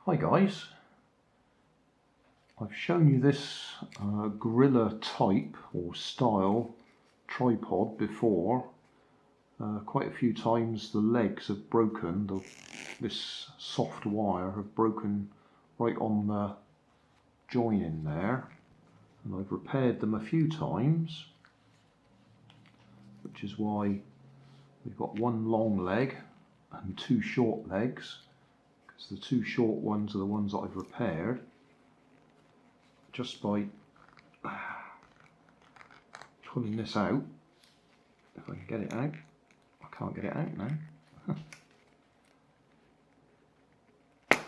Hi guys, I've shown you this gorilla type or style tripod before. Quite a few times the legs have broken, this soft wire have broken right on the join in there, and I've repaired them a few times, which is why we've got one long leg and two short legs, because the two short ones are the ones that I've repaired just by pulling this out. If I can get it out. I can't get it out now. There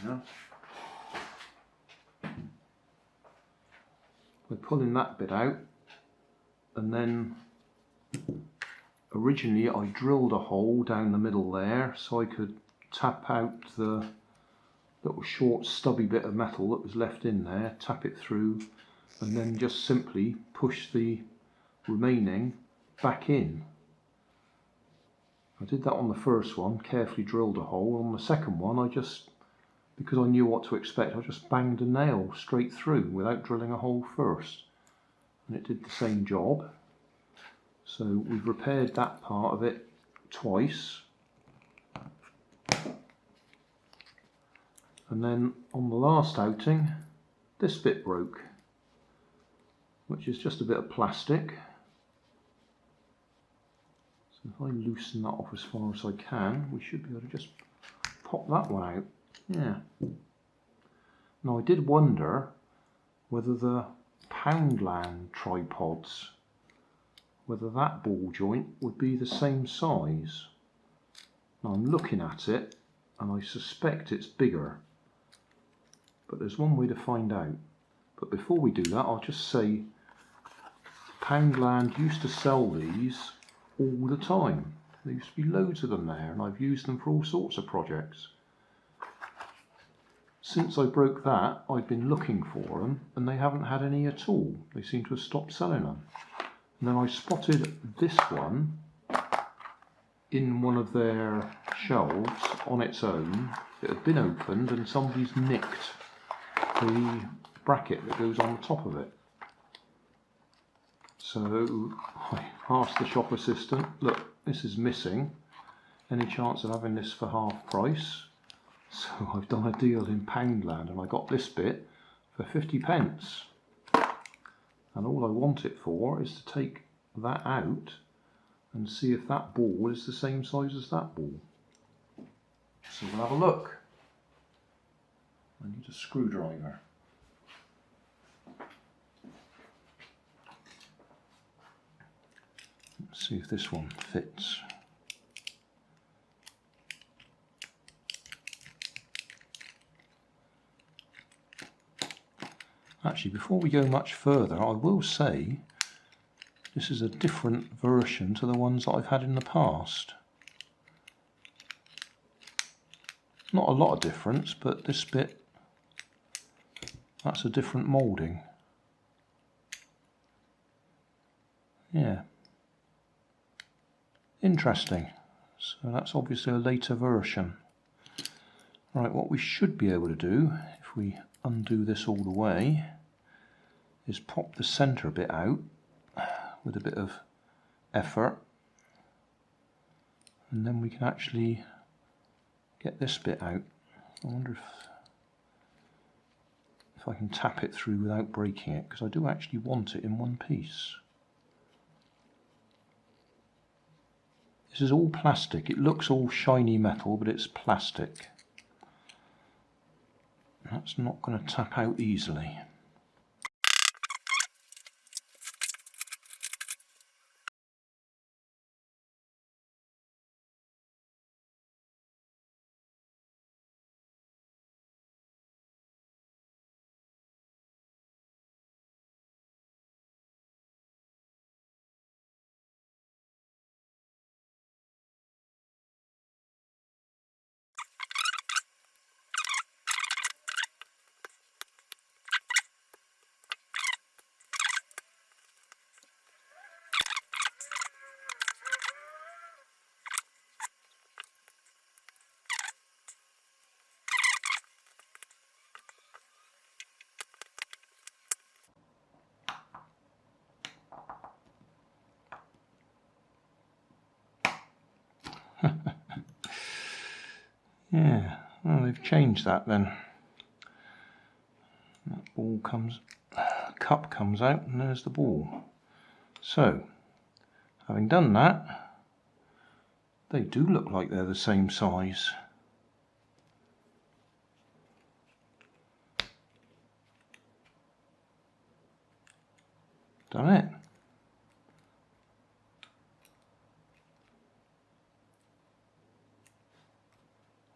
we are. By pulling that bit out, and then originally I drilled a hole down the middle there so I could tap out the little short stubby bit of metal that was left in there, tap it through, and then just simply push the remaining back in. I did that on the first one, carefully drilled a hole. On the second one, because I knew what to expect, I just banged a nail straight through without drilling a hole first, and it did the same job. So we've repaired that part of it twice. And then on the last outing, this bit broke, which is just a bit of plastic. So if I loosen that off as far as I can, we should be able to just pop that one out. Yeah. Now I did wonder whether the Poundland tripods, whether that ball joint would be the same size. Now I'm looking at it and I suspect it's bigger, but there's one way to find out. But before we do that, I'll just say Poundland used to sell these all the time. There used to be loads of them there, and I've used them for all sorts of projects. Since I broke that, I've been looking for them, and they haven't had any at all. They seem to have stopped selling them. And then I spotted this one in one of their shelves on its own. It had been opened and somebody's nicked the bracket that goes on the top of it. So I asked the shop assistant, look, this is missing. Any chance of having this for half price? So I've done a deal in Poundland and I got this bit for 50p. And all I want it for is to take that out and see if that ball is the same size as that ball. So we'll have a look. I need a screwdriver. Let's see if this one fits. Actually, before we go much further, I will say this is a different version to the ones that I've had in the past. Not a lot of difference, but this bit, that's a different moulding. Yeah. Interesting. So that's obviously a later version. Right, what we should be able to do, if we undo this all the way, is pop the centre bit out with a bit of effort, and then we can actually get this bit out. I wonder if I can tap it through without breaking it, because I do actually want it in one piece. This is all plastic. It looks all shiny metal, but it's plastic. That's not going to tap out easily. Yeah, well, they've changed that then. That ball comes, cup comes out, and there's the ball. So, having done that, they do look like they're the same size. Done it.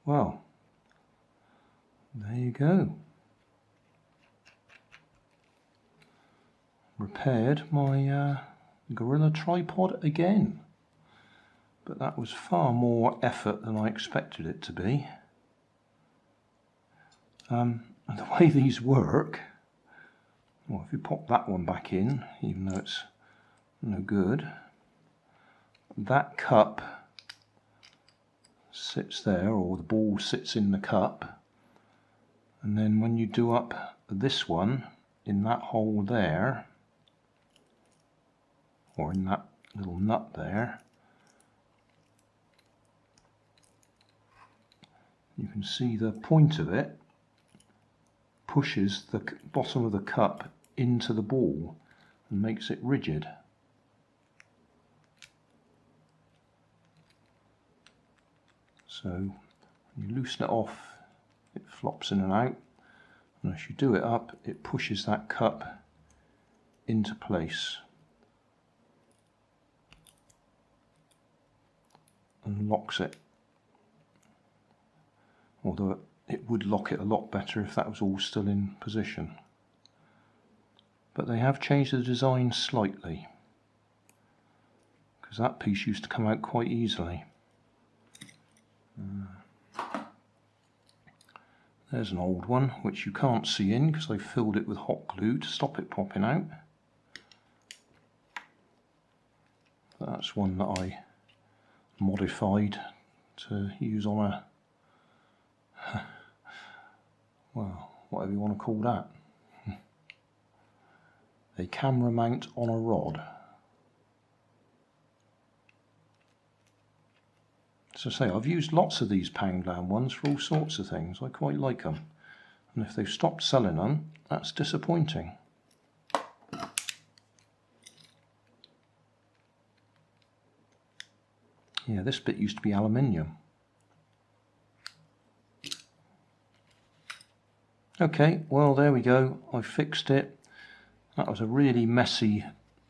Well, there you go. Repaired my Gorilla tripod again. But that was far more effort than I expected it to be. And the way these work, well, if you pop that one back in, even though it's no good, that cup sits there, or the ball sits in the cup, and then when you do up this one in that hole there, or in that little nut there, you can see the point of it pushes the bottom of the cup into the ball and makes it rigid. So when you loosen it off, it flops in and out, and as you do it up, it pushes that cup into place and locks it. Although it would lock it a lot better if that was all still in position. But they have changed the design slightly, because that piece used to come out quite easily. There's an old one which you can't see in because I filled it with hot glue to stop it popping out. That's one that I modified to use on a, well, whatever you want to call that, a camera mount on a rod. As I say, I've used lots of these Poundland ones for all sorts of things. I quite like them, and if they've stopped selling them, that's disappointing. Yeah, this bit used to be aluminium. Okay, well, there we go. I fixed it. That was a really messy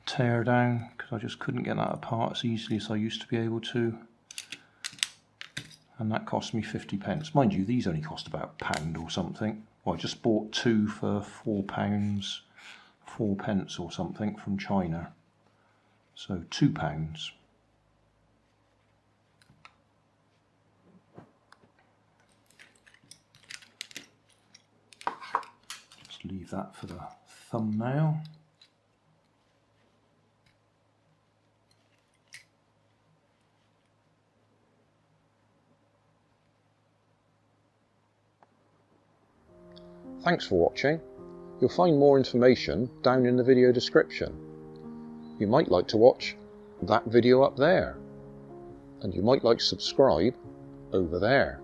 tear down because I just couldn't get that apart as easily as I used to be able to. And that cost me 50p. Mind you, these only cost about £1 or something. Well, I just bought two for £4, 4p or something from China. So £2. Just leave that for the thumbnail. Thanks for watching. You'll find more information down in the video description. You might like to watch that video up there, and you might like to subscribe over there.